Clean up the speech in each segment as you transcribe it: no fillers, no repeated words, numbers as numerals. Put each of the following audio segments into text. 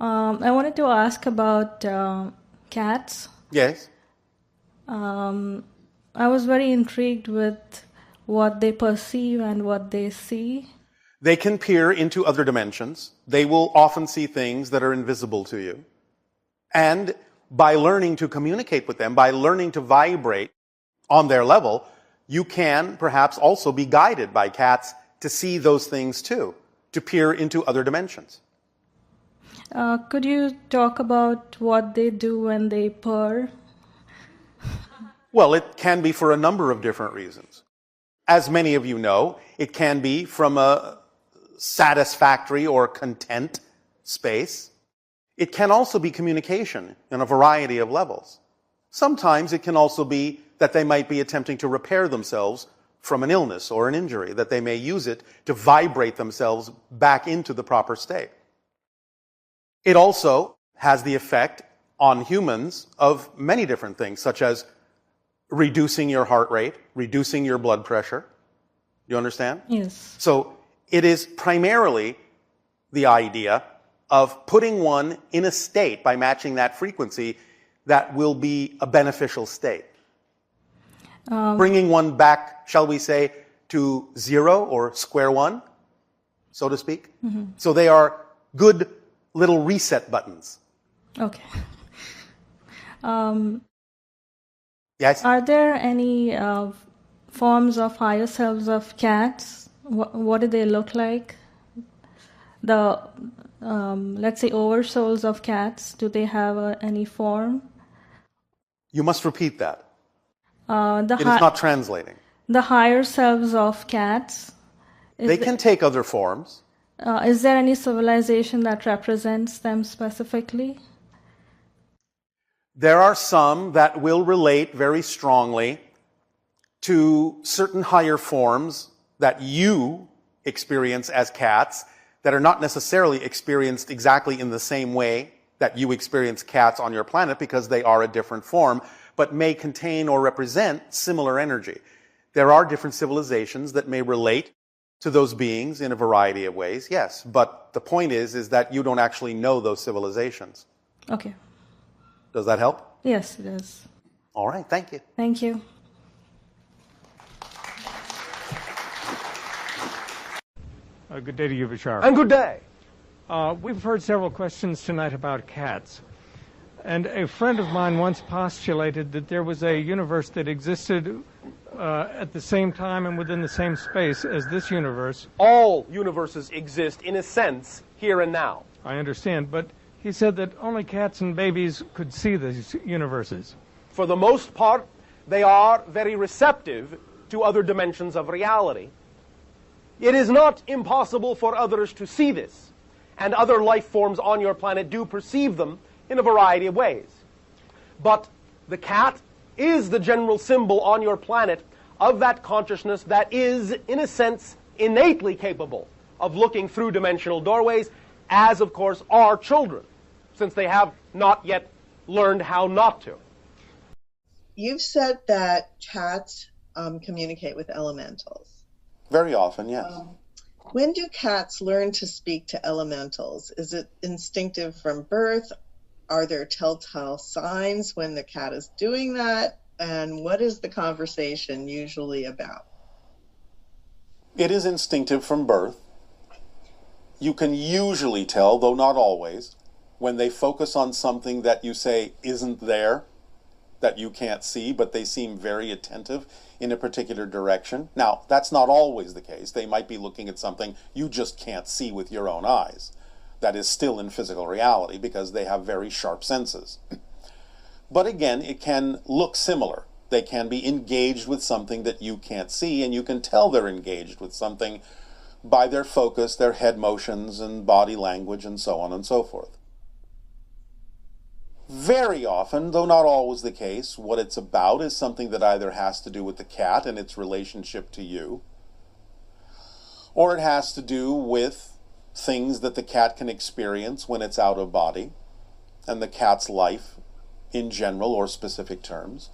I wanted to ask about cats. Yes. I was very intrigued with what they perceive and what they see. They can peer into other dimensions. They will often see things that are invisible to you. And by learning to communicate with them, by learning to vibrate on their level, you can perhaps also be guided by cats to see those things too, to peer into other dimensions. Could you talk about what they do when they purr? Well, it can be for a number of different reasons. As many of you know, it can be from a satisfactory or content space. It can also be communication in a variety of levels. Sometimes it can also be that they might be attempting to repair themselves from an illness or an injury, that they may use it to vibrate themselves back into the proper state. It also has the effect on humans of many different things, such as reducing your heart rate, reducing your blood pressure. You understand? Yes. So it is primarily the idea of putting one in a state by matching that frequency that will be a beneficial state. Bringing one back, shall we say, to zero or square one, so to speak. Mm-hmm. So they are good little reset buttons. Okay. Yes? Are there any forms of higher selves of cats? What do they look like? The, let's say, oversouls of cats, do they have any form? You must repeat that. It is not translating. The higher selves of cats. They can take other forms. Is there any civilization that represents them specifically? There are some that will relate very strongly to certain higher forms that you experience as cats that are not necessarily experienced exactly in the same way that you experience cats on your planet, because they are a different form, but may contain or represent similar energy. There are different civilizations that may relate to those beings in a variety of ways, yes, but the point is that you don't actually know those civilizations. Okay. Does that help? Yes, it does. All right, thank you. Thank you. Good day to you, Bashar. And good day. We've heard several questions tonight about cats. And a friend of mine once postulated that there was a universe that existed at the same time and within the same space as this universe. All universes exist, in a sense, here and now. I understand, but he said that only cats and babies could see these universes. For the most part, they are very receptive to other dimensions of reality. It is not impossible for others to see this, and other life forms on your planet do perceive them in a variety of ways. But the cat is the general symbol on your planet of that consciousness that is, in a sense, innately capable of looking through dimensional doorways, as, of course, are children, since they have not yet learned how not to. You've said that cats communicate with elementals. Very often, yes. When do cats learn to speak to elementals? Is it instinctive from birth? Are there telltale signs when the cat is doing that? And what is the conversation usually about? It is instinctive from birth. You can usually tell, though not always, when they focus on something that you say isn't there, that you can't see, but they seem very attentive in a particular direction. Now, that's not always the case. They might be looking at something you just can't see with your own eyes. That is still in physical reality, because they have very sharp senses. But again, it can look similar. They can be engaged with something that you can't see, and you can tell they're engaged with something by their focus, their head motions, and body language, and so on and so forth. Very often, though not always the case, what it's about is something that either has to do with the cat and its relationship to you, or it has to do with things that the cat can experience when it's out of body, and the cat's life in general or specific terms.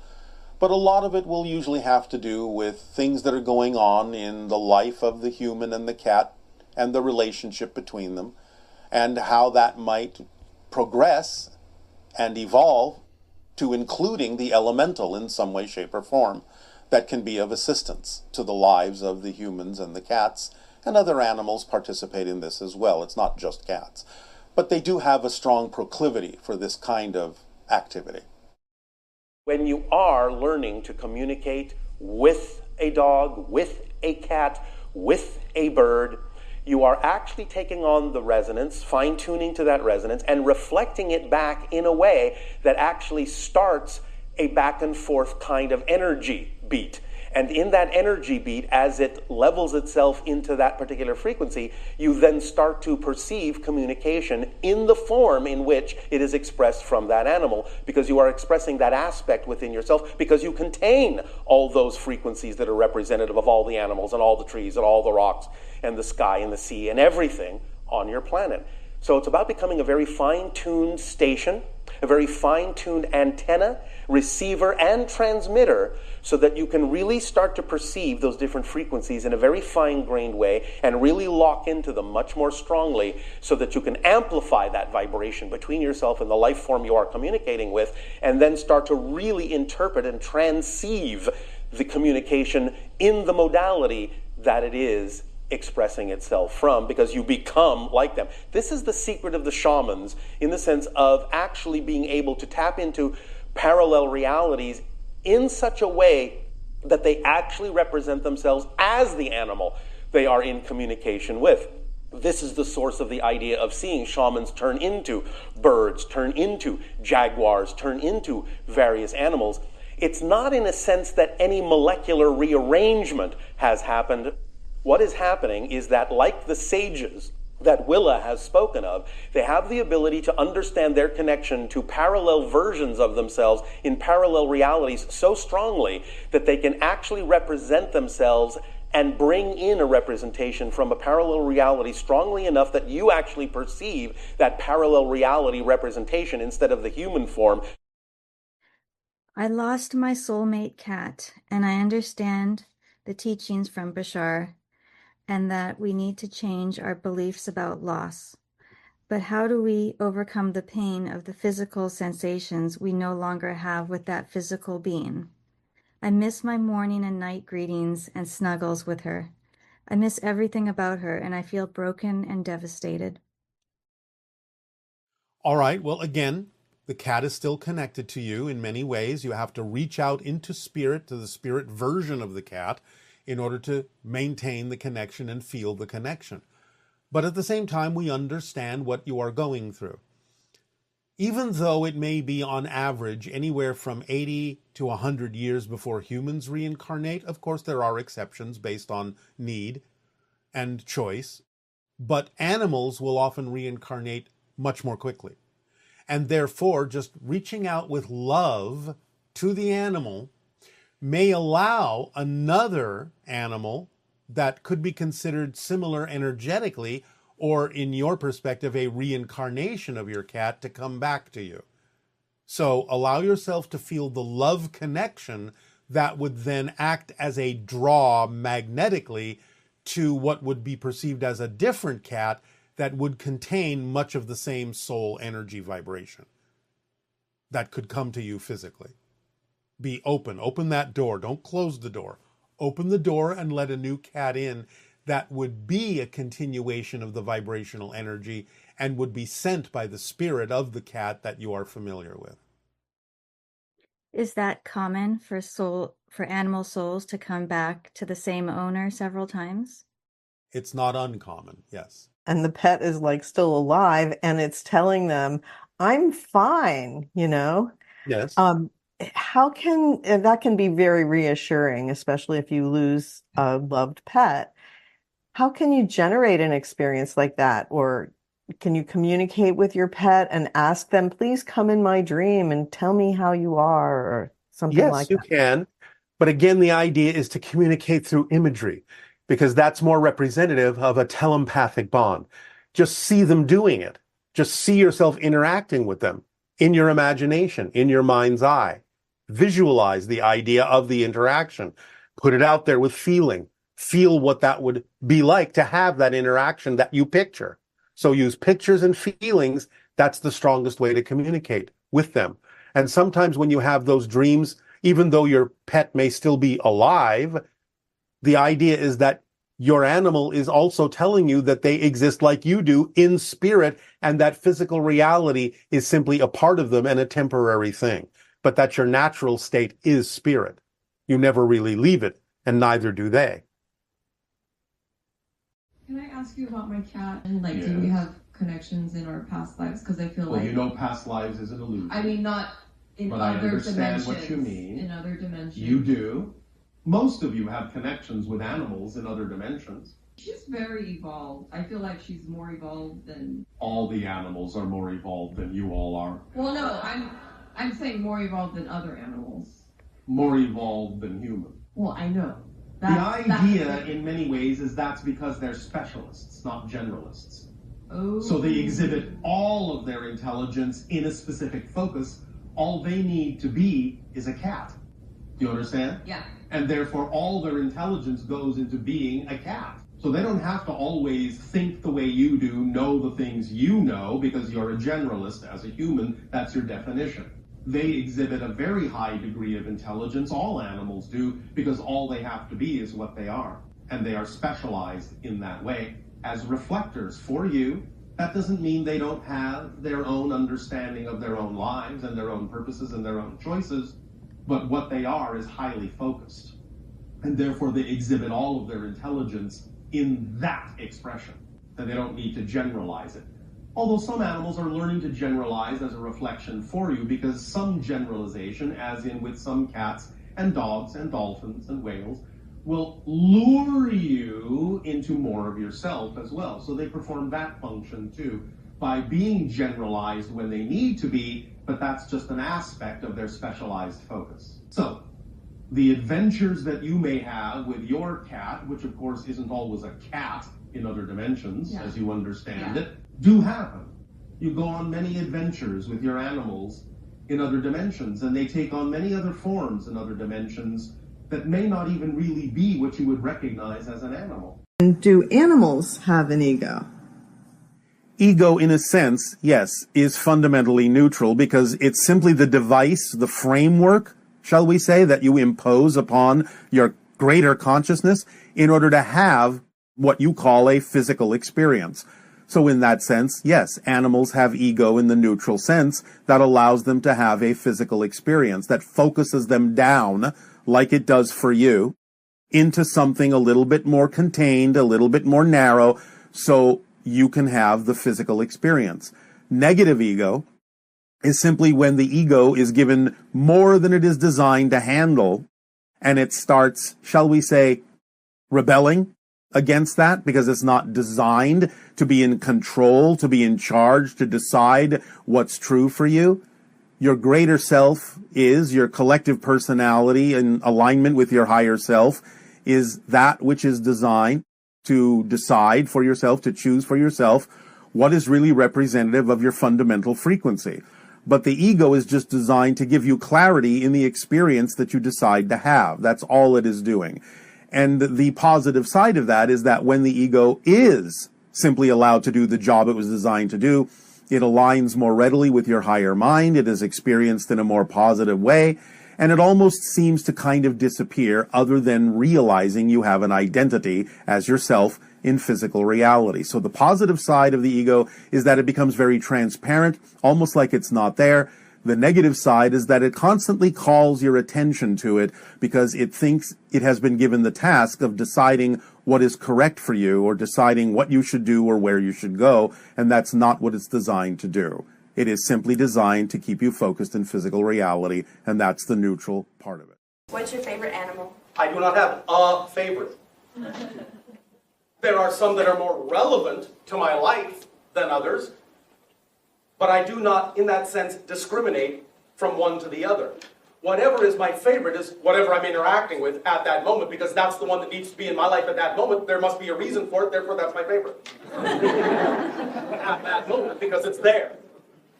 But a lot of it will usually have to do with things that are going on in the life of the human and the cat and the relationship between them, and how that might progress and evolve to including the elemental in some way, shape, or form that can be of assistance to the lives of the humans and the cats, and other animals participate in this as well. It's not just cats. But they do have a strong proclivity for this kind of activity. When you are learning to communicate with a dog, with a cat, with a bird, you are actually taking on the resonance, fine-tuning to that resonance, and reflecting it back in a way that actually starts a back and forth kind of energy beat. And in that energy beat, as it levels itself into that particular frequency, you then start to perceive communication in the form in which it is expressed from that animal, because you are expressing that aspect within yourself, because you contain all those frequencies that are representative of all the animals and all the trees and all the rocks and the sky and the sea and everything on your planet. So it's about becoming a very fine-tuned station, a very fine-tuned antenna, receiver, and transmitter, so that you can really start to perceive those different frequencies in a very fine-grained way and really lock into them much more strongly, so that you can amplify that vibration between yourself and the life form you are communicating with, and then start to really interpret and transceive the communication in the modality that it is expressing itself from, because you become like them. This is the secret of the shamans, in the sense of actually being able to tap into parallel realities in such a way that they actually represent themselves as the animal they are in communication with. This is the source of the idea of seeing shamans turn into birds, turn into jaguars, turn into various animals. It's not in a sense that any molecular rearrangement has happened. What is happening is that, like the sages that Willa has spoken of, they have the ability to understand their connection to parallel versions of themselves in parallel realities so strongly that they can actually represent themselves and bring in a representation from a parallel reality strongly enough that you actually perceive that parallel reality representation instead of the human form. I lost my soulmate cat, and I understand the teachings from Bashar, and that we need to change our beliefs about loss. But how do we overcome the pain of the physical sensations we no longer have with that physical being? I miss my morning and night greetings and snuggles with her. I miss everything about her, and I feel broken and devastated. All right, well, again, the cat is still connected to you in many ways. You have to reach out into spirit, to the spirit version of the cat, in order to maintain the connection and feel the connection. But at the same time, we understand what you are going through. Even though it may be on average anywhere from 80 to 100 years before humans reincarnate, of course there are exceptions based on need and choice, but animals will often reincarnate much more quickly. And therefore, just reaching out with love to the animal may allow another animal that could be considered similar energetically, or in your perspective, a reincarnation of your cat, to come back to you. So allow yourself to feel the love connection that would then act as a draw magnetically to what would be perceived as a different cat that would contain much of the same soul energy vibration that could come to you physically. Be open. Open that door. Don't close the door. Open the door and let a new cat in that would be a continuation of the vibrational energy and would be sent by the spirit of the cat that you are familiar with. Is that common for animal souls to come back to the same owner several times? It's not uncommon, yes. And the pet is like still alive and it's telling them, I'm fine, you know? Yes. How can that can be very reassuring, especially if you lose a loved pet. How can you generate an experience like that? Or can you communicate with your pet and ask them, please come in my dream and tell me how you are, or something like that? Yes, you can. But again, the idea is to communicate through imagery, because that's more representative of a telepathic bond. Just see them doing it. Just see yourself interacting with them in your imagination, in your mind's eye. Visualize the idea of the interaction. Put it out there with feeling. Feel what that would be like to have that interaction that you picture. So use pictures and feelings That's the strongest way to communicate with them. And sometimes when you have those dreams, even though your pet may still be alive, the idea is that your animal is also telling you that they exist like you do in spirit, and that physical reality is simply a part of them and a temporary thing, but that your natural state is spirit. You never really leave it, and neither do they. Can I ask you about my cat? And like, do we have connections in our past lives? Because I feel like... Well, you know past lives is an illusion. I mean, not in but other I understand dimensions. What you mean. In other dimensions. You do. Most of you have connections with animals in other dimensions. She's very evolved. I feel like she's more evolved than... All the animals are more evolved than you all are. Well, no, I'm saying more evolved than other animals. More evolved than human. Well, I know. The idea, in many ways, is that's because they're specialists, not generalists. Oh. So they exhibit all of their intelligence in a specific focus. All they need to be is a cat. Do you understand? Yeah. And therefore, all their intelligence goes into being a cat. So they don't have to always think the way you do, know the things you know, because you're a generalist as a human. That's your definition. They exhibit a very high degree of intelligence. All animals do, because all they have to be is what they are. And they are specialized in that way as reflectors for you. That doesn't mean they don't have their own understanding of their own lives and their own purposes and their own choices. But what they are is highly focused. And therefore they exhibit all of their intelligence in that expression. And they don't need to generalize it. Although some animals are learning to generalize as a reflection for you, because some generalization, as in with some cats and dogs and dolphins and whales, will lure you into more of yourself as well. So they perform that function too, by being generalized when they need to be, but that's just an aspect of their specialized focus. So, the adventures that you may have with your cat, which of course isn't always a cat in other dimensions, as you understand it, do happen. You go on many adventures with your animals in other dimensions, and they take on many other forms in other dimensions that may not even really be what you would recognize as an animal. And do animals have an ego? Ego, in a sense, yes, is fundamentally neutral, because it's simply the device, the framework, shall we say, that you impose upon your greater consciousness in order to have what you call a physical experience. So in that sense, yes, animals have ego in the neutral sense that allows them to have a physical experience, that focuses them down, like it does for you, into something a little bit more contained, a little bit more narrow, so you can have the physical experience. Negative ego is simply when the ego is given more than it is designed to handle, and it starts, shall we say, rebelling against that, because it's not designed to be in control, to be in charge, to decide what's true for you. Your greater self is, your collective personality in alignment with your higher self, is that which is designed to decide for yourself, to choose for yourself what is really representative of your fundamental frequency. But the ego is just designed to give you clarity in the experience that you decide to have. That's all it is doing. And the positive side of that is that when the ego is simply allowed to do the job it was designed to do, it aligns more readily with your higher mind, it is experienced in a more positive way, and it almost seems to kind of disappear, other than realizing you have an identity as yourself in physical reality. So the positive side of the ego is that it becomes very transparent, almost like it's not there. The negative side is that it constantly calls your attention to it, because it thinks it has been given the task of deciding what is correct for you, or deciding what you should do or where you should go, and that's not what it's designed to do. It is simply designed to keep you focused in physical reality, and that's the neutral part of it. What's your favorite animal? I do not have a favorite. There are some that are more relevant to my life than others, but I do not, in that sense, discriminate from one to the other. Whatever is my favorite is whatever I'm interacting with at that moment, because that's the one that needs to be in my life at that moment. There must be a reason for it, therefore that's my favorite. At that moment, because it's there.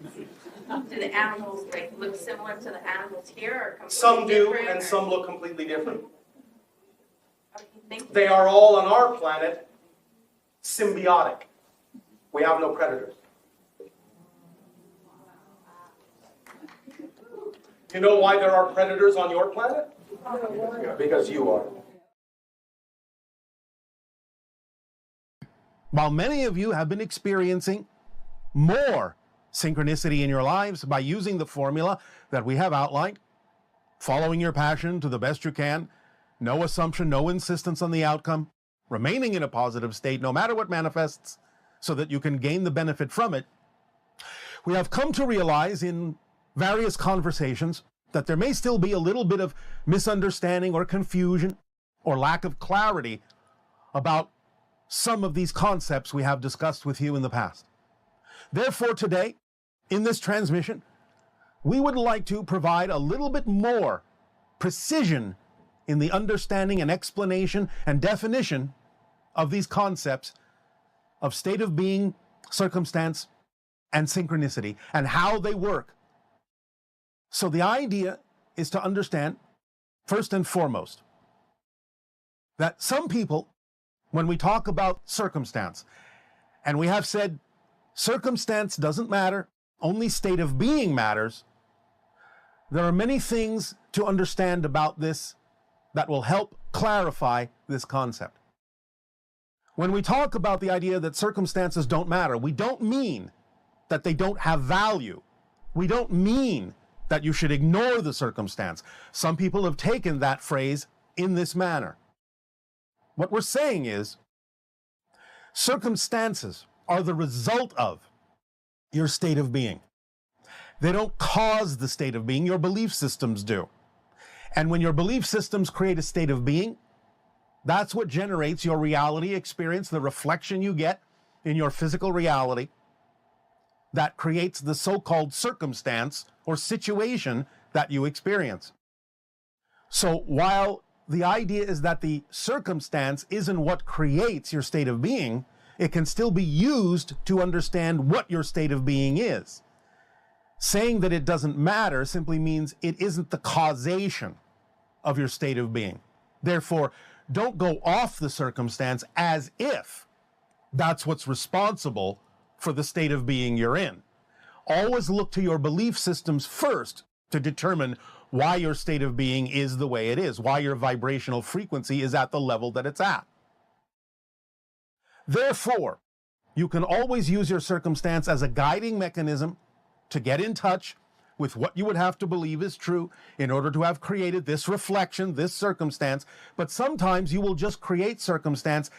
Do the animals look similar to the animals here, or completely Some do, different, and or? some look completely different. How do you think? They are all on our planet symbiotic. We have no predators. You know why there are predators on your planet? Yeah, because you are. While many of you have been experiencing more synchronicity in your lives by using the formula that we have outlined, following your passion to the best you can, no assumption, no insistence on the outcome, remaining in a positive state no matter what manifests so that you can gain the benefit from it, we have come to realize in various conversations that there may still be a little bit of misunderstanding or confusion or lack of clarity about some of these concepts we have discussed with you in the past. Therefore, today, in this transmission, we would like to provide a little bit more precision in the understanding and explanation and definition of these concepts of state of being, circumstance, and synchronicity, and how they work. So the idea is to understand, first and foremost, that some people, when we talk about circumstance, and we have said circumstance doesn't matter, only state of being matters, there are many things to understand about this that will help clarify this concept. When we talk about the idea that circumstances don't matter, we don't mean that they don't have value. We don't mean that you should ignore the circumstance. Some people have taken that phrase in this manner. What we're saying is, circumstances are the result of your state of being. They don't cause the state of being, your belief systems do. And when your belief systems create a state of being, that's what generates your reality experience, the reflection you get in your physical reality that creates the so-called circumstance or situation that you experience. So while the idea is that the circumstance isn't what creates your state of being, it can still be used to understand what your state of being is. Saying that it doesn't matter simply means it isn't the causation of your state of being. Therefore, don't go off the circumstance as if that's what's responsible for the state of being you're in. Always look to your belief systems first to determine why your state of being is the way it is, why your vibrational frequency is at the level that it's at. Therefore, you can always use your circumstance as a guiding mechanism to get in touch with what you would have to believe is true in order to have created this reflection, this circumstance. But sometimes you will just create circumstance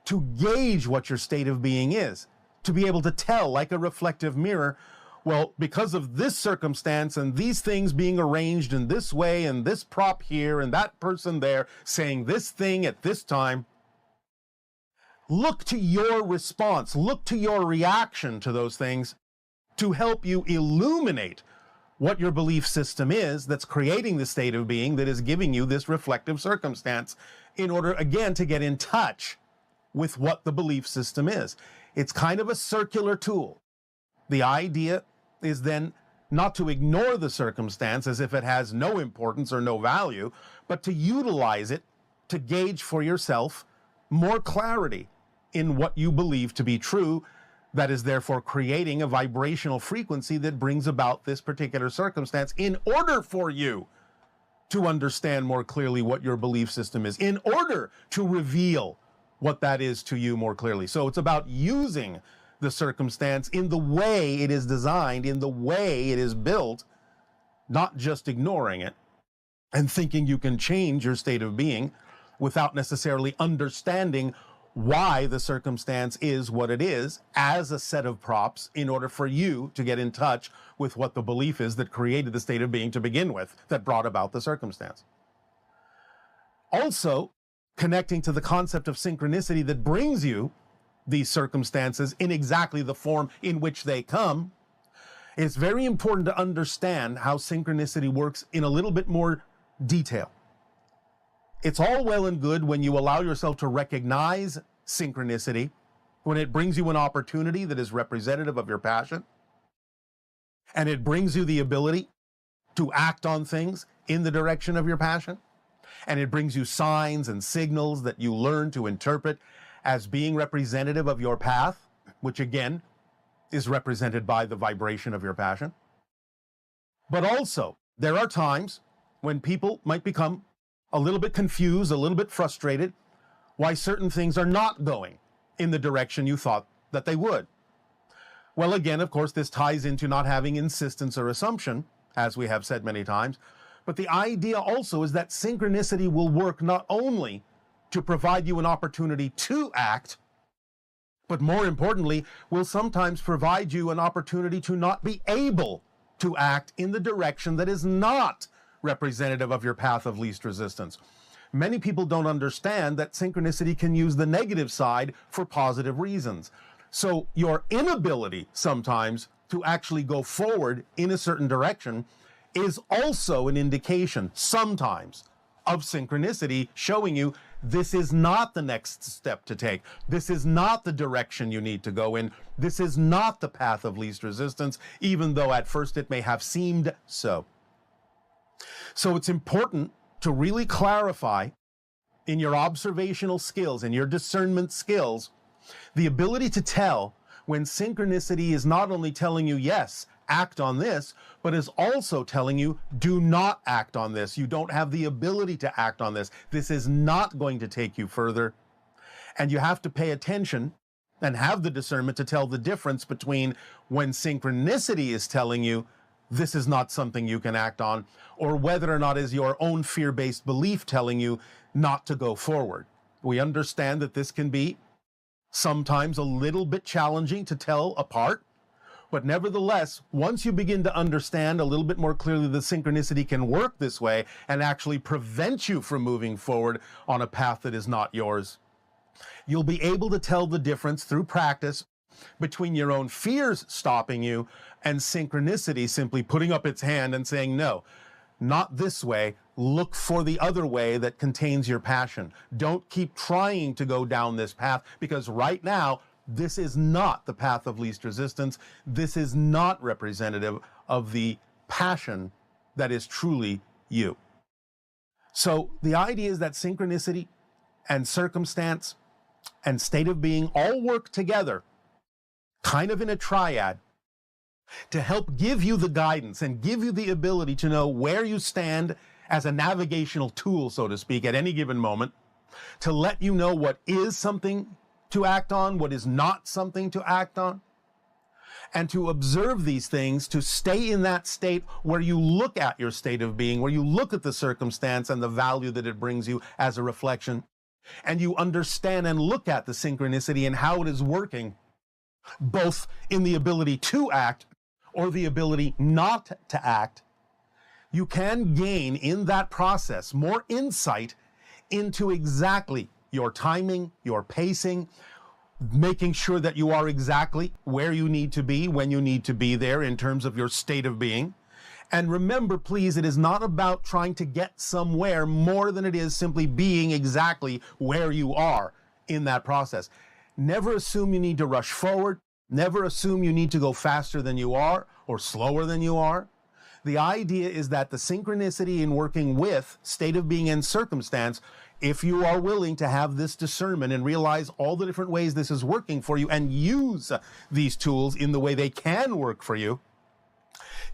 to gauge what your state of being is, to be able to tell, like a reflective mirror, well, because of this circumstance and these things being arranged in this way and this prop here and that person there saying this thing at this time, look to your response, look to your reaction to those things to help you illuminate what your belief system is that's creating the state of being that is giving you this reflective circumstance in order, again, to get in touch with what the belief system is. It's kind of a circular tool. The idea is then not to ignore the circumstance as if it has no importance or no value, but to utilize it to gauge for yourself more clarity in what you believe to be true, that is therefore creating a vibrational frequency that brings about this particular circumstance in order for you to understand more clearly what your belief system is, in order to reveal what that is to you more clearly. So it's about using the circumstance in the way it is designed, in the way it is built, not just ignoring it and thinking you can change your state of being without necessarily understanding why the circumstance is what it is as a set of props in order for you to get in touch with what the belief is that created the state of being to begin with, that brought about the circumstance. Also, connecting to the concept of synchronicity that brings you these circumstances in exactly the form in which they come, it's very important to understand how synchronicity works in a little bit more detail. It's all well and good when you allow yourself to recognize synchronicity, when it brings you an opportunity that is representative of your passion, and it brings you the ability to act on things in the direction of your passion, and it brings you signs and signals that you learn to interpret as being representative of your path, which again is represented by the vibration of your passion. But also, There are times when people might become a little bit confused, a little bit frustrated, why certain things are not going in the direction you thought that they would. Well, again, of course, this ties into not having insistence or assumption, as we have said many times. But the idea also is that synchronicity will work not only to provide you an opportunity to act, but more importantly, will sometimes provide you an opportunity to not be able to act in the direction that is not representative of your path of least resistance. Many people don't understand that synchronicity can use the negative side for positive reasons. So your inability sometimes to actually go forward in a certain direction is also an indication sometimes of synchronicity, showing you this is not the next step to take. This is not the direction you need to go in. This is not the path of least resistance, even though at first it may have seemed so. So it's important to really clarify in your observational skills, in your discernment skills, the ability to tell when synchronicity is not only telling you, yes, act on this, but is also telling you, do not act on this. You don't have the ability to act on this. This is not going to take you further. And you have to pay attention and have the discernment to tell the difference between when synchronicity is telling you, this is not something you can act on, or whether or not is your own fear-based belief telling you not to go forward. We understand that this can be sometimes a little bit challenging to tell apart, but nevertheless, once you begin to understand a little bit more clearly the synchronicity can work this way and actually prevent you from moving forward on a path that is not yours, you'll be able to tell the difference through practice between your own fears stopping you and synchronicity simply putting up its hand and saying, no, not this way. Look for the other way that contains your passion. Don't keep trying to go down this path, because right now, this is not the path of least resistance. This is not representative of the passion that is truly you. So the idea is that synchronicity and circumstance and state of being all work together, kind of in a triad, to help give you the guidance and give you the ability to know where you stand as a navigational tool, so to speak, at any given moment, to let you know what is something to act on, what is not something to act on, and to observe these things, to stay in that state where you look at your state of being, where you look at the circumstance and the value that it brings you as a reflection, and you understand and look at the synchronicity and how it is working, both in the ability to act or the ability not to act. You can gain in that process more insight into exactly your timing, your pacing, making sure that you are exactly where you need to be when you need to be there in terms of your state of being. And remember, please, it is not about trying to get somewhere more than it is simply being exactly where you are in that process. Never assume you need to rush forward. Never assume you need to go faster than you are or slower than you are. The idea is that the synchronicity in working with state of being and circumstance, if you are willing to have this discernment and realize all the different ways this is working for you and use these tools in the way they can work for you,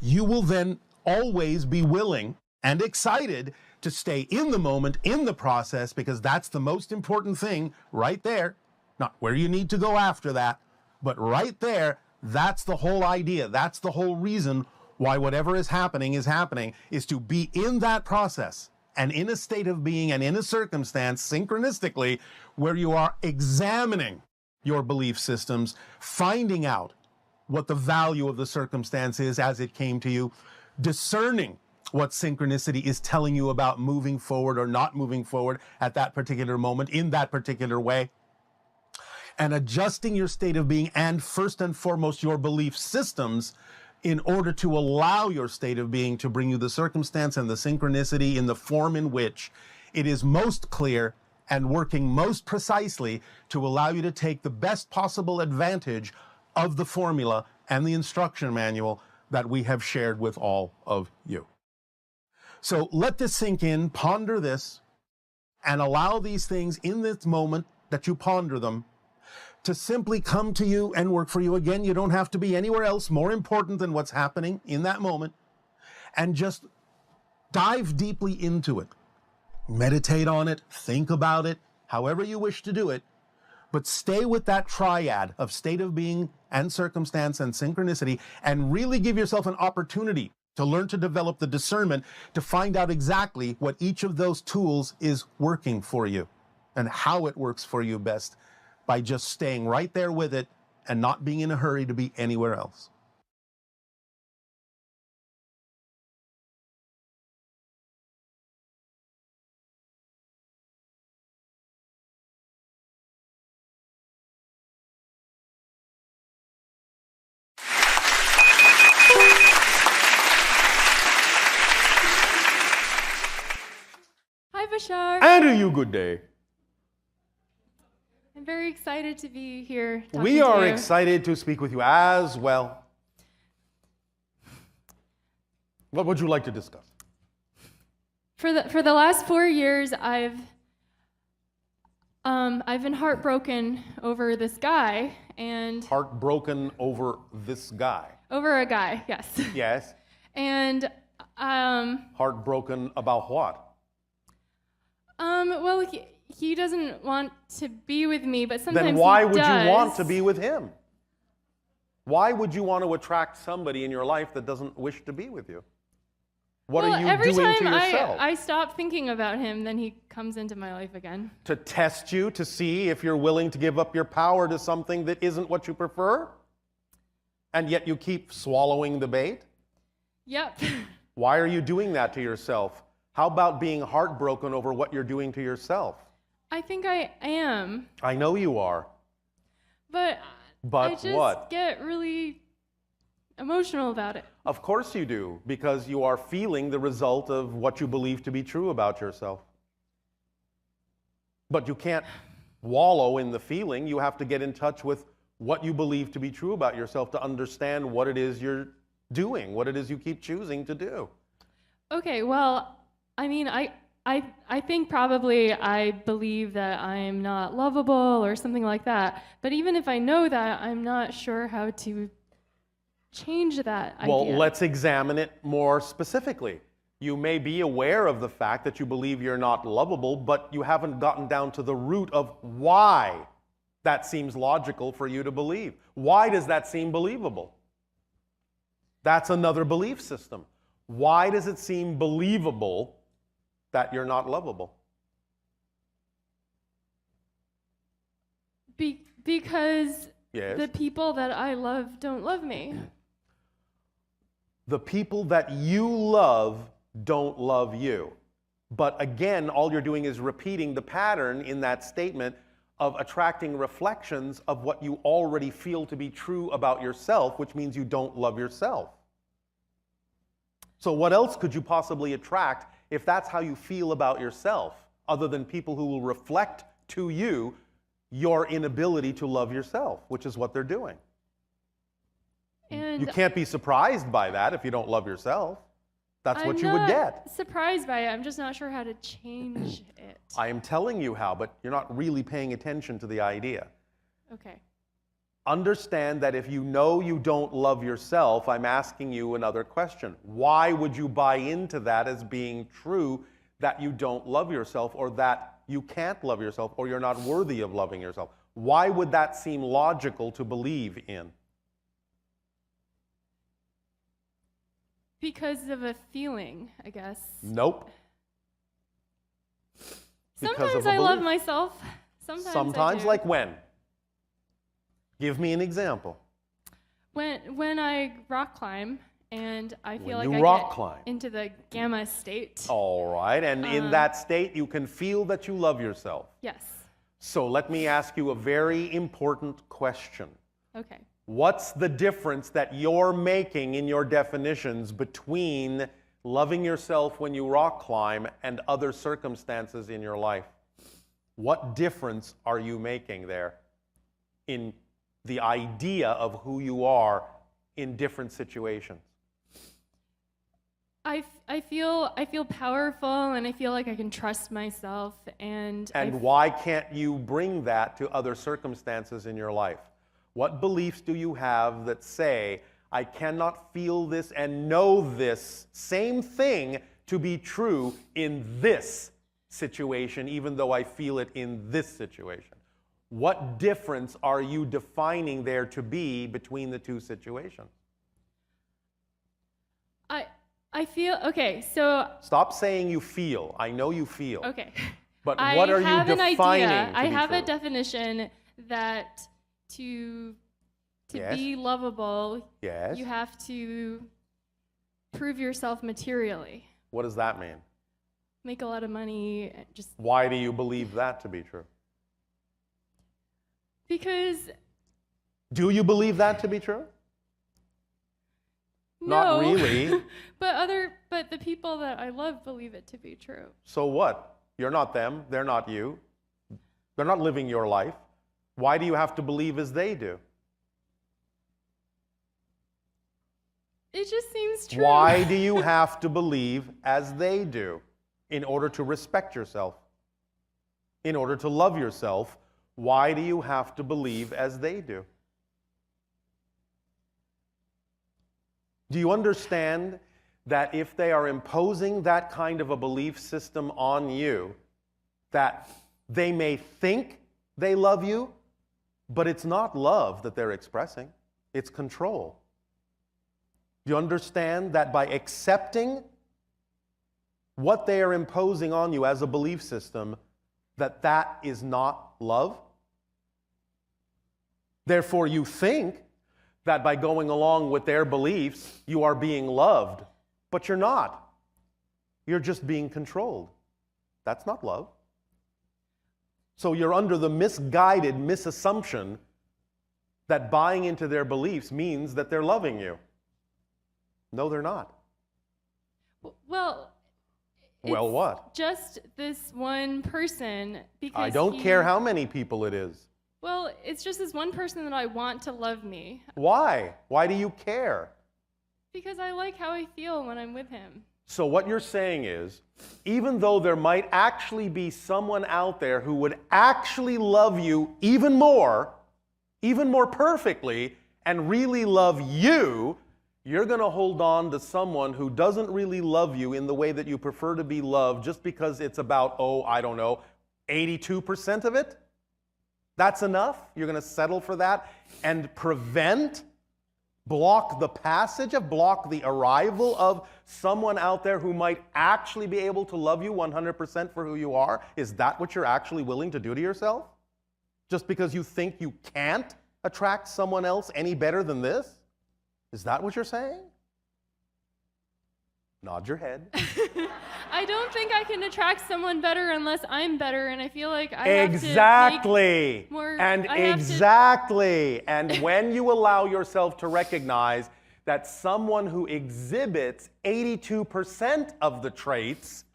you will then always be willing and excited to stay in the moment, in the process, because that's the most important thing right there. Not where you need to go after that, but right there, that's the whole idea. That's the whole reason why whatever is happening is to be in that process and in a state of being and in a circumstance synchronistically where you are examining your belief systems, finding out what the value of the circumstance is as it came to you, discerning what synchronicity is telling you about moving forward or not moving forward at that particular moment in that particular way, and adjusting your state of being and first and foremost your belief systems in order to allow your state of being to bring you the circumstance and the synchronicity in the form in which it is most clear and working most precisely to allow you to take the best possible advantage of the formula and the instruction manual that we have shared with all of you. So let this sink in, ponder this, and allow these things in this moment that you ponder them to simply come to you and work for you. Again, you don't have to be anywhere else more important than what's happening in that moment. And just Dive deeply into it. Meditate on it, think about it, however you wish to do it, but stay with that triad of state of being and circumstance and synchronicity, and really give yourself an opportunity to learn to develop the discernment to find out exactly what each of those tools is working for you and how it works for you best, by just staying right there with it and not being in a hurry to be anywhere else. Hi, Bashar. And you good day. I'm very excited to be here. We are excited to speak with you as well. What would you like to discuss? For the last 4 years, I've been heartbroken over this guy and Heartbroken over this guy. over a guy, yes. Yes. And Heartbroken about what? well, he doesn't want to be with me, but sometimes Then why he would does. you want to be with him? Why would you want to attract somebody in your life that doesn't wish to be with you? What Well, are you every doing time to yourself? I stop thinking about him, then he comes into my life again. To test you, to see if you're willing to give up your power to something that isn't what you prefer? And yet you keep swallowing the bait? Yep. Why are you doing that to yourself? How about being heartbroken over what you're doing to yourself? I think I am. I know you are. But I just what? get really emotional about it. Of course you do, because you are feeling the result of what you believe to be true about yourself. But you can't wallow in the feeling. You have to get in touch with what you believe to be true about yourself to understand what it is you're doing, what it is you keep choosing to do. Okay, well, I mean, I think probably I believe that I'm not lovable or something like that. But even if I know that, I'm not sure how to change that idea. Well, let's examine it more specifically. You may be aware of the fact that you believe you're not lovable, but you haven't gotten down to the root of why that seems logical for you to believe. Why does that seem believable? That's another belief system. Why does it seem believable that you're not lovable? Because Yes. the people that I love don't love me. The people that you love don't love you. But again, all you're doing is repeating the pattern in that statement of attracting reflections of what you already feel to be true about yourself, which means you don't love yourself. So what else could you possibly attract if that's how you feel about yourself, other than people who will reflect to you your inability to love yourself, which is what they're doing. And you can't be surprised by that if you don't love yourself. That's what you would get. I'm not surprised by it. I'm just not sure how to change it. I am telling you how, but you're not really paying attention to the idea. Okay. Understand that if you know you don't love yourself, I'm asking you another question. Why would you buy into that as being true, that you don't love yourself, or that you can't love yourself, or you're not worthy of loving yourself? Why would that seem logical to believe in? Because of a feeling, I guess. Nope. Sometimes I love myself. Sometimes I do. Like when? Give me an example. When I rock climb and I feel When like you I rock get climb. into the gamma state. All right, and in that state you can feel that you love yourself. Yes. So let me ask you a very important question. Okay. What's the difference that you're making in your definitions between loving yourself when you rock climb and other circumstances in your life? What difference are you making there in the idea of who you are in different situations? I feel powerful, and I feel like I can trust myself, and why can't you bring that to other circumstances in your life? What beliefs do you have that say, I cannot feel this and know this same thing to be true in this situation, even though I feel it in this situation? What difference are you defining there to be between the two situations? I feel, okay, so... Stop saying you feel. I know you feel. Okay. But what are you defining to be I have true? a definition that to Yes. be lovable, Yes. you have to prove yourself materially. What does that mean? Make a lot of money, just... Why do you believe that to be true? Because... Do you believe that to be true? No. Not really. But the people that I love believe it to be true. So what? You're not them. They're not you. They're not living your life. Why do you have to believe as they do? It just seems true. Why do you have to believe as they do in order to respect yourself? In order to love yourself, why do you have to believe as they do? Do you understand that if they are imposing that kind of a belief system on you, that they may think they love you, but it's not love that they're expressing, it's control? Do you understand that by accepting what they are imposing on you as a belief system, that that is not love? Therefore, you think that by going along with their beliefs, you are being loved. But you're not. You're just being controlled. That's not love. So you're under the misguided misassumption that buying into their beliefs means that they're loving you. No, they're not. Well, Well, what? Just this one person, because I don't care how many people it is. Well, it's just this one person that I want to love me. Why? Why do you care? Because I like how I feel when I'm with him. So what you're saying is, even though there might actually be someone out there who would actually love you even more perfectly, and really love you, you're going to hold on to someone who doesn't really love you in the way that you prefer to be loved just because it's about, 82% of it? That's enough? You're going to settle for that and block the passage block the arrival of someone out there who might actually be able to love you 100% for who you are? Is that what you're actually willing to do to yourself? Just because you think you can't attract someone else any better than this? Is that what you're saying? Nod your head. I don't think I can attract someone better unless I'm better, and I feel like I Exactly. have to make more... Exactly. And when you allow yourself to recognize that someone who exhibits 82% of the traits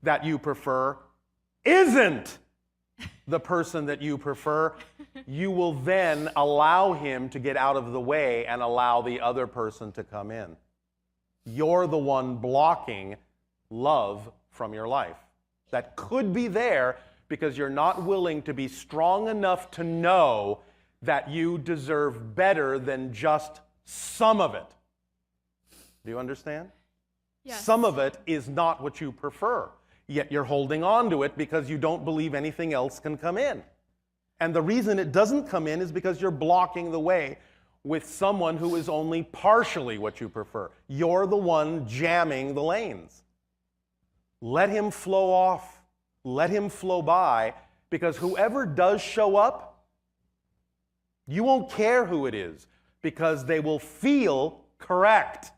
that you prefer isn't the person that you prefer, you will then allow him to get out of the way and allow the other person to come in. You're the one blocking love from your life. That could be there because you're not willing to be strong enough to know that you deserve better than just some of it. Do you understand? Yes. Some of it is not what you prefer, yet you're holding on to it because you don't believe anything else can come in. And the reason it doesn't come in is because you're blocking the way with someone who is only partially what you prefer. You're the one jamming the lanes. Let him flow off. Let him flow by, because whoever does show up, you won't care who it is, because they will feel correct.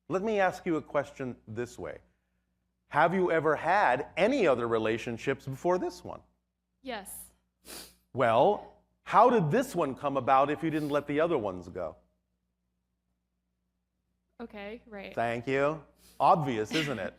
Let me ask you a question this way. Have you ever had any other relationships before this one? Yes. Well, how did this one come about if you didn't let the other ones go? Okay, right. Thank you. Obvious, isn't it?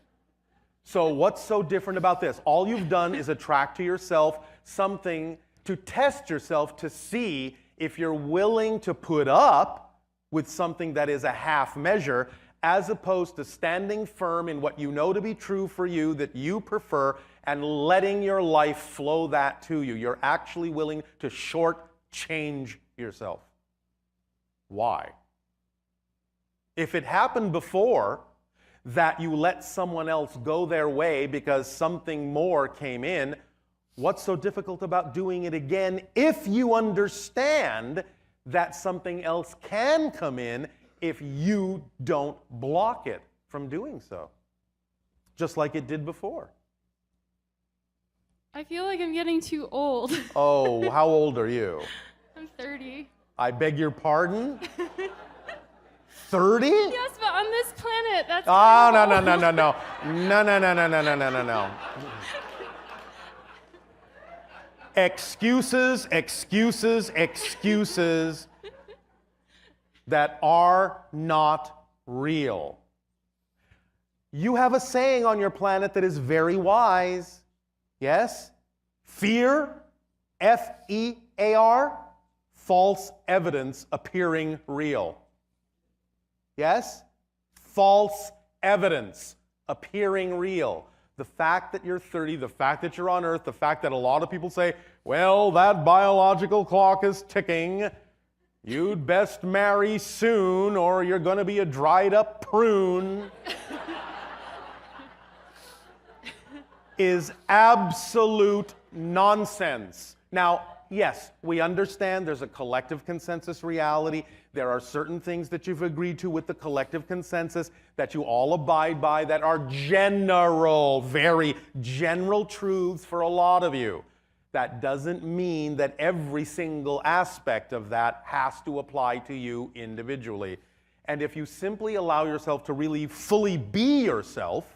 So what's so different about this? All you've done is attract to yourself something to test yourself to see if you're willing to put up with something that is a half measure, as opposed to standing firm in what you know to be true for you, that you prefer, and letting your life flow that to you. You're actually willing to shortchange yourself. Why? If it happened before, that you let someone else go their way because something more came in, what's so difficult about doing it again if you understand that something else can come in if you don't block it from doing so? Just like it did before. I feel like I'm getting too old. Oh, how old are you? I'm 30. I beg your pardon? 30? Yes, but on this planet, that's Oh, no. No. Excuses that are not real. You have a saying on your planet that is very wise. Yes? Fear, F-E-A-R, false evidence appearing real. Yes? False evidence appearing real. The fact that you're 30, the fact that you're on Earth, the fact that a lot of people say, well, that biological clock is ticking, you'd best marry soon or you're going to be a dried up prune, is absolute nonsense. Now, yes, we understand there's a collective consensus reality. There are certain things that you've agreed to with the collective consensus that you all abide by that are general, very general truths for a lot of you. That doesn't mean that every single aspect of that has to apply to you individually. And if you simply allow yourself to really fully be yourself,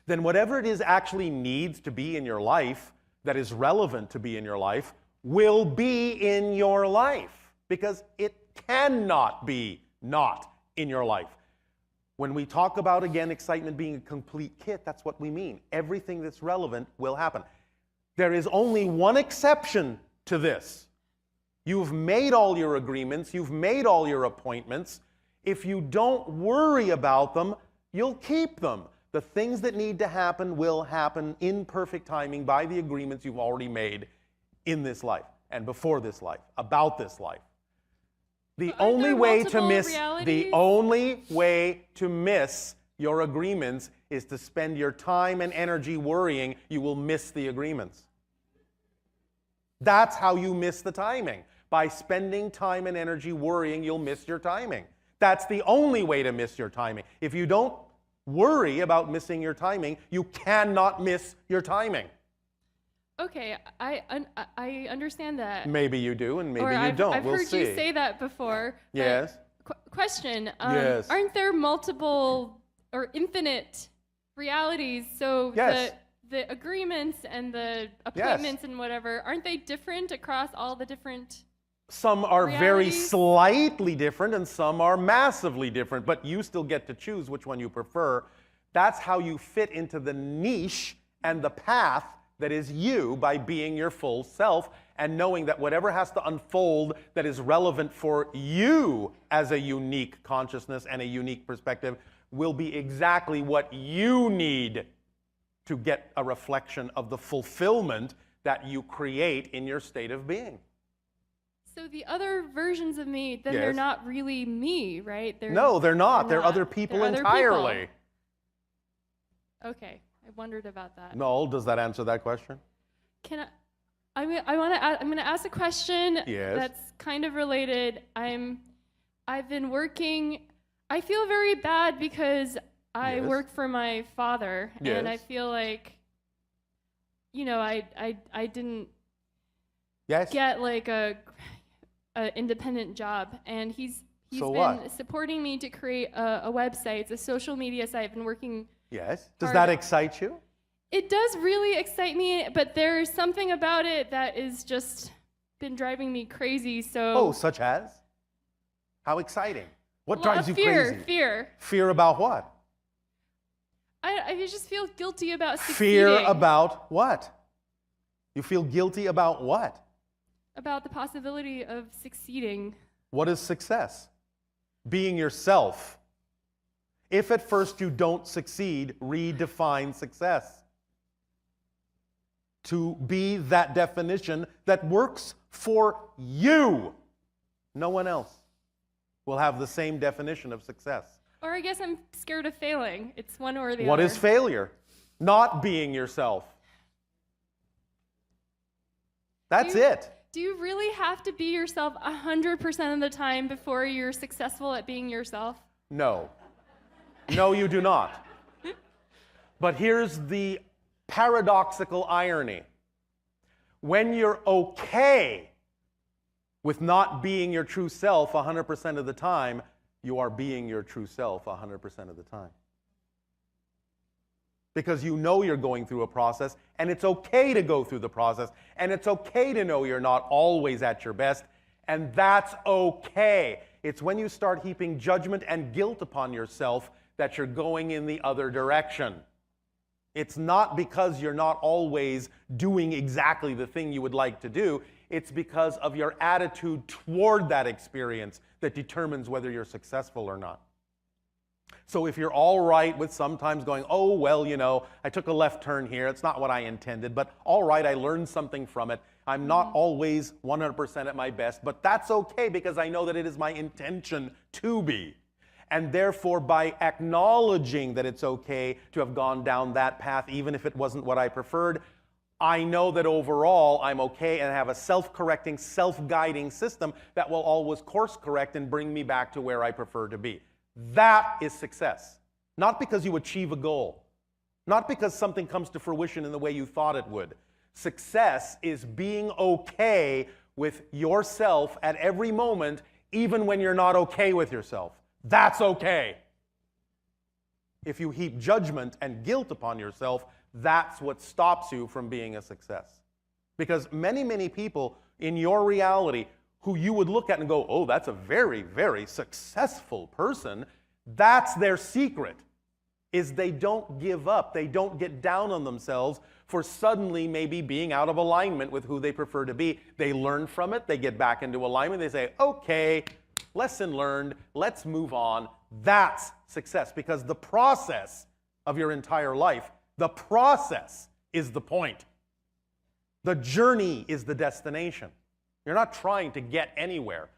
then whatever it is actually needs to be in your life, that is relevant to be in your life, will be in your life. Because it cannot be not in your life. When we talk about, again, excitement being a complete kit, that's what we mean. Everything that's relevant will happen. There is only one exception to this. You've made all your agreements, you've made all your appointments. If you don't worry about them, you'll keep them. The things that need to happen will happen in perfect timing by the agreements you've already made in this life and before this life, about this life. The only way to miss your agreements is to spend your time and energy worrying you will miss the agreements. That's how you miss the timing. By spending time and energy worrying you'll miss your timing. That's the only way to miss your timing. If you don't worry about missing your timing, you cannot miss your timing. Okay, I understand that. Maybe you do, and maybe you don't. I've We'll heard see. you say that before. Yes. Question. Yes. Aren't there multiple or infinite realities? So yes. the agreements and the appointments and whatever, aren't they different across all the different Some are realities? very slightly different and some are massively different, but you still get to choose which one you prefer. That's how you fit into the niche and the path that is you by being your full self and knowing that whatever has to unfold that is relevant for you as a unique consciousness and a unique perspective will be exactly what you need to get a reflection of the fulfillment that you create in your state of being. So the other versions of me, then they're not really me, right? No, they're not. They're other people entirely. Okay, I wondered about that. No, does that answer that question? Can I'm going to ask a question that's kind of related. I've been working. I feel very bad because I work for my father, and I feel like, you know, I didn't get like a independent job, and he's been supporting me to create a website. It's a social media site. I've been working. Yes. Does that excite you? It does really excite me, but there's something about it that is just been driving me crazy. So. Such as? How exciting? What drives you crazy? Fear. Fear about what? I just feel guilty about succeeding. Fear about what? You feel guilty about what? About the possibility of succeeding. What is success? Being yourself. If at first you don't succeed, redefine success. To be that definition that works for you. No one else will have the same definition of success. Or I guess I'm scared of failing. It's one or the other. What is failure? Not being yourself. That's it. Do you really have to be yourself 100% of the time before you're successful at being yourself? No. No, you do not. But here's the paradoxical irony. When you're okay with not being your true self 100% of the time, you are being your true self 100% of the time. Because you know you're going through a process, and it's okay to go through the process, and it's okay to know you're not always at your best, and that's okay. It's when you start heaping judgment and guilt upon yourself that you're going in the other direction. It's not because you're not always doing exactly the thing you would like to do. It's because of your attitude toward that experience that determines whether you're successful or not. So if you're all right with sometimes going, oh, well, you know, I took a left turn here. It's not what I intended, but all right, I learned something from it. I'm not always 100% at my best, but that's okay because I know that it is my intention to be. And therefore, by acknowledging that it's okay to have gone down that path, even if it wasn't what I preferred, I know that overall I'm okay and have a self-correcting, self-guiding system that will always course correct and bring me back to where I prefer to be. That is success. Not because you achieve a goal. Not because something comes to fruition in the way you thought it would. Success is being okay with yourself at every moment, even when you're not okay with yourself. That's okay. If you heap judgment and guilt upon yourself, that's what stops you from being a success. Because many, many people in your reality who you would look at and go, oh, that's a very, very successful person, that's their secret, is they don't give up. They don't get down on themselves for suddenly maybe being out of alignment with who they prefer to be. They learn from it. They get back into alignment. They say, okay, lesson learned. Let's move on. That's success, because the process of your entire life, the process is the point. The journey is the destination. You're not trying to get anywhere.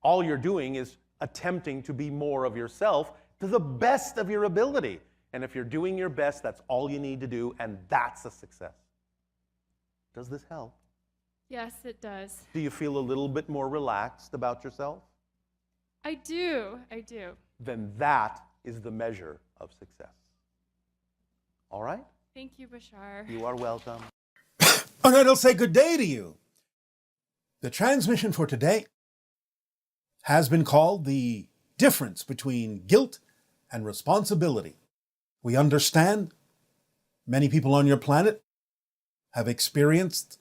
All you're doing is attempting to be more of yourself to the best of your ability. And if you're doing your best, that's all you need to do, and that's a success. Does this help? Yes, it does. Do you feel a little bit more relaxed about yourself? I do. Then that is the measure of success. All right? Thank you, Bashar. You are welcome. And I'll say good day to you. The transmission for today has been called the difference between guilt and responsibility. We understand many people on your planet have experienced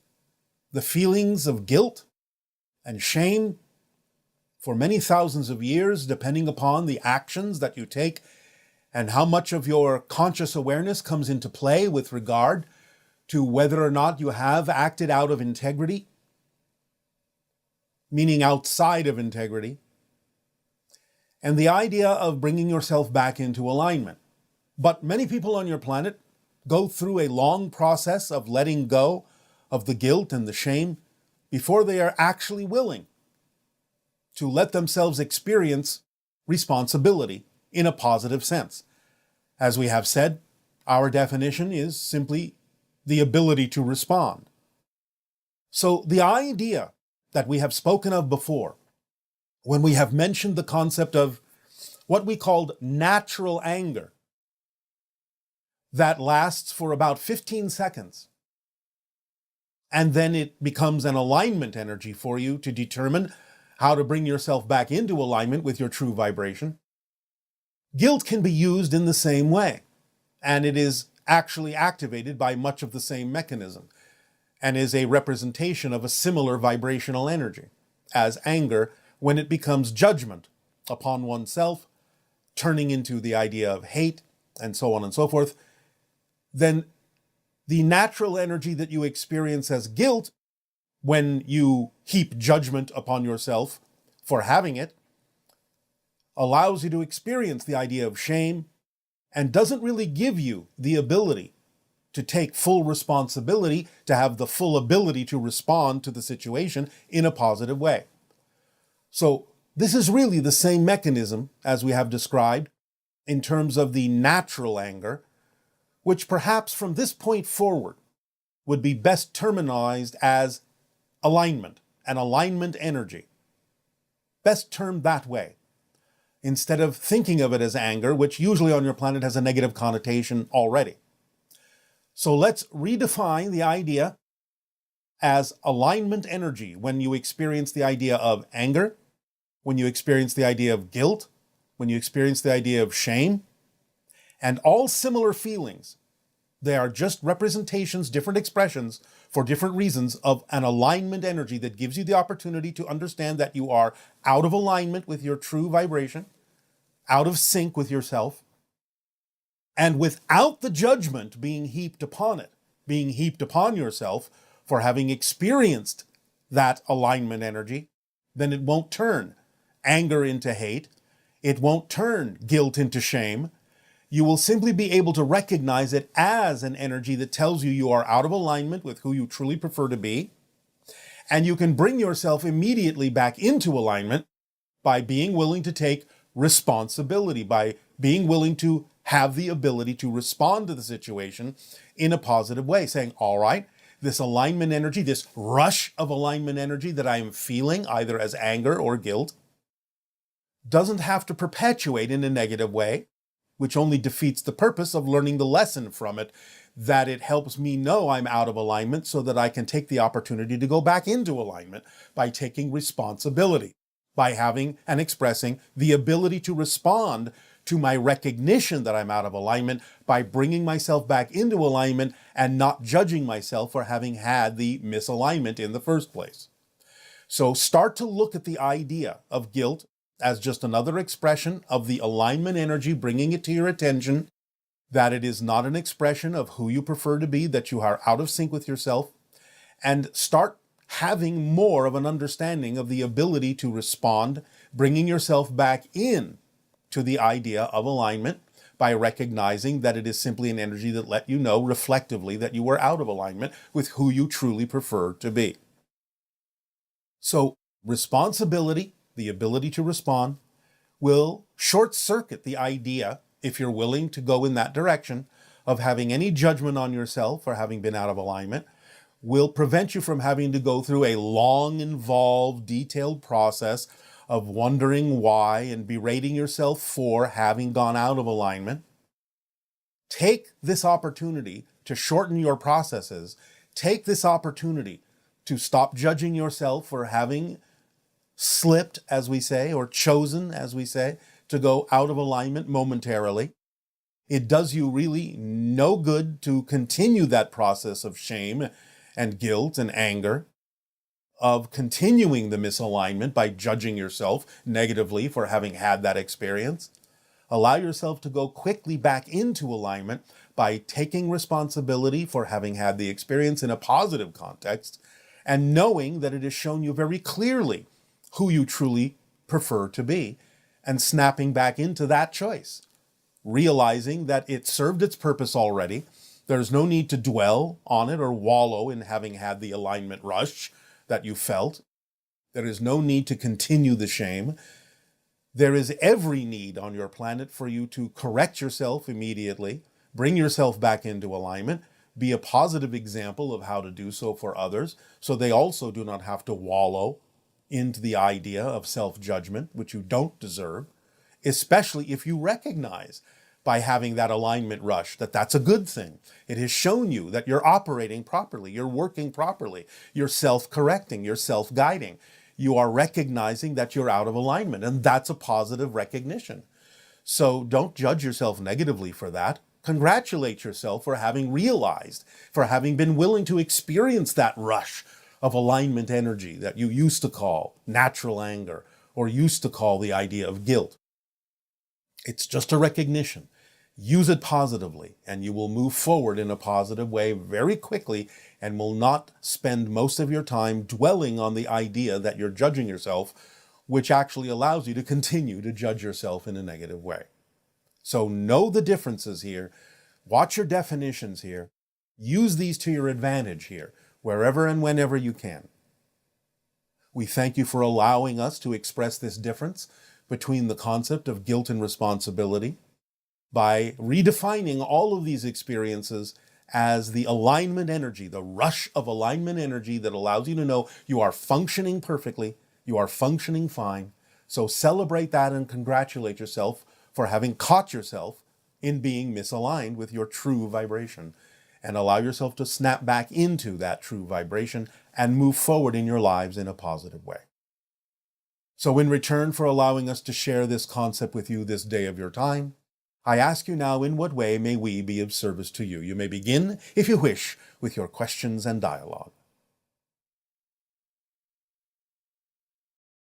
the feelings of guilt and shame for many thousands of years, depending upon the actions that you take and how much of your conscious awareness comes into play with regard to whether or not you have acted out of integrity, meaning outside of integrity, and the idea of bringing yourself back into alignment. But many people on your planet go through a long process of letting go of the guilt and the shame before they are actually willing to let themselves experience responsibility in a positive sense. As we have said, our definition is simply the ability to respond. So the idea that we have spoken of before, when we have mentioned the concept of what we called natural anger, that lasts for about 15 seconds, and then it becomes an alignment energy for you to determine how to bring yourself back into alignment with your true vibration. Guilt can be used in the same way, and it is actually activated by much of the same mechanism, and is a representation of a similar vibrational energy as anger when it becomes judgment upon oneself, turning into the idea of hate, and so on and so forth. Then the natural energy that you experience as guilt when you heap judgment upon yourself for having it allows you to experience the idea of shame and doesn't really give you the ability to take full responsibility, to have the full ability to respond to the situation in a positive way. So This is really the same mechanism as we have described in terms of the natural anger, which perhaps from this point forward would be best terminized as alignment, an alignment energy. Best termed that way, instead of thinking of it as anger, which usually on your planet has a negative connotation already. So let's redefine the idea as alignment energy when you experience the idea of anger, when you experience the idea of guilt, when you experience the idea of shame, and all similar feelings. They are just representations, different expressions for different reasons of an alignment energy that gives you the opportunity to understand that you are out of alignment with your true vibration, out of sync with yourself, and without the judgment being heaped upon it, being heaped upon yourself for having experienced that alignment energy, then it won't turn anger into hate. It won't turn guilt into shame. You will simply be able to recognize it as an energy that tells you you are out of alignment with who you truly prefer to be. And you can bring yourself immediately back into alignment by being willing to take responsibility, by being willing to have the ability to respond to the situation in a positive way, saying, all right, this alignment energy, this rush of alignment energy that I am feeling, either as anger or guilt, doesn't have to perpetuate in a negative way, which only defeats the purpose of learning the lesson from it, that it helps me know I'm out of alignment so that I can take the opportunity to go back into alignment by taking responsibility, by having and expressing the ability to respond to my recognition that I'm out of alignment, by bringing myself back into alignment and not judging myself for having had the misalignment in the first place. So start to look at the idea of guilt as just another expression of the alignment energy, bringing it to your attention that it is not an expression of who you prefer to be, that you are out of sync with yourself, and start having more of an understanding of the ability to respond, bringing yourself back in to the idea of alignment by recognizing that it is simply an energy that let you know reflectively that you are out of alignment with who you truly prefer to be. So responsibility, the ability to respond, will short circuit the idea, if you're willing to go in that direction, of having any judgment on yourself for having been out of alignment, will prevent you from having to go through a long, involved, detailed process of wondering why and berating yourself for having gone out of alignment. Take this opportunity to shorten your processes. Take this opportunity to stop judging yourself for having slipped, as we say, or chosen, as we say, to go out of alignment momentarily. It does you really no good to continue that process of shame and guilt and anger, of continuing the misalignment by judging yourself negatively for having had that experience. Allow yourself to go quickly back into alignment by taking responsibility for having had the experience in a positive context and knowing that it has shown you very clearly who you truly prefer to be, and snapping back into that choice, realizing that it served its purpose already. There's no need to dwell on it or wallow in having had the alignment rush that you felt. There is no need to continue the shame. There is every need on your planet for you to correct yourself immediately, bring yourself back into alignment, be a positive example of how to do so for others, so they also do not have to wallow into the idea of self-judgment, which you don't deserve, especially if you recognize by having that alignment rush that that's a good thing. It has shown you that you're operating properly, you're working properly, you're self-correcting, you're self-guiding. You are recognizing that you're out of alignment, and that's a positive recognition. So don't judge yourself negatively for that. Congratulate yourself for having realized, for having been willing to experience that rush of alignment energy that you used to call natural anger or used to call the idea of guilt. It's just a recognition. Use it positively, and you will move forward in a positive way very quickly and will not spend most of your time dwelling on the idea that you're judging yourself, which actually allows you to continue to judge yourself in a negative way. So know the differences here. Watch your definitions here. Use these to your advantage here, wherever and whenever you can. We thank you for allowing us to express this difference between the concept of guilt and responsibility by redefining all of these experiences as the alignment energy, the rush of alignment energy that allows you to know you are functioning perfectly, you are functioning fine. So celebrate that and congratulate yourself for having caught yourself in being misaligned with your true vibration, and allow yourself to snap back into that true vibration and move forward in your lives in a positive way. So in return for allowing us to share this concept with you this day of your time, I ask you now, in what way may we be of service to you? You may begin, if you wish, with your questions and dialogue.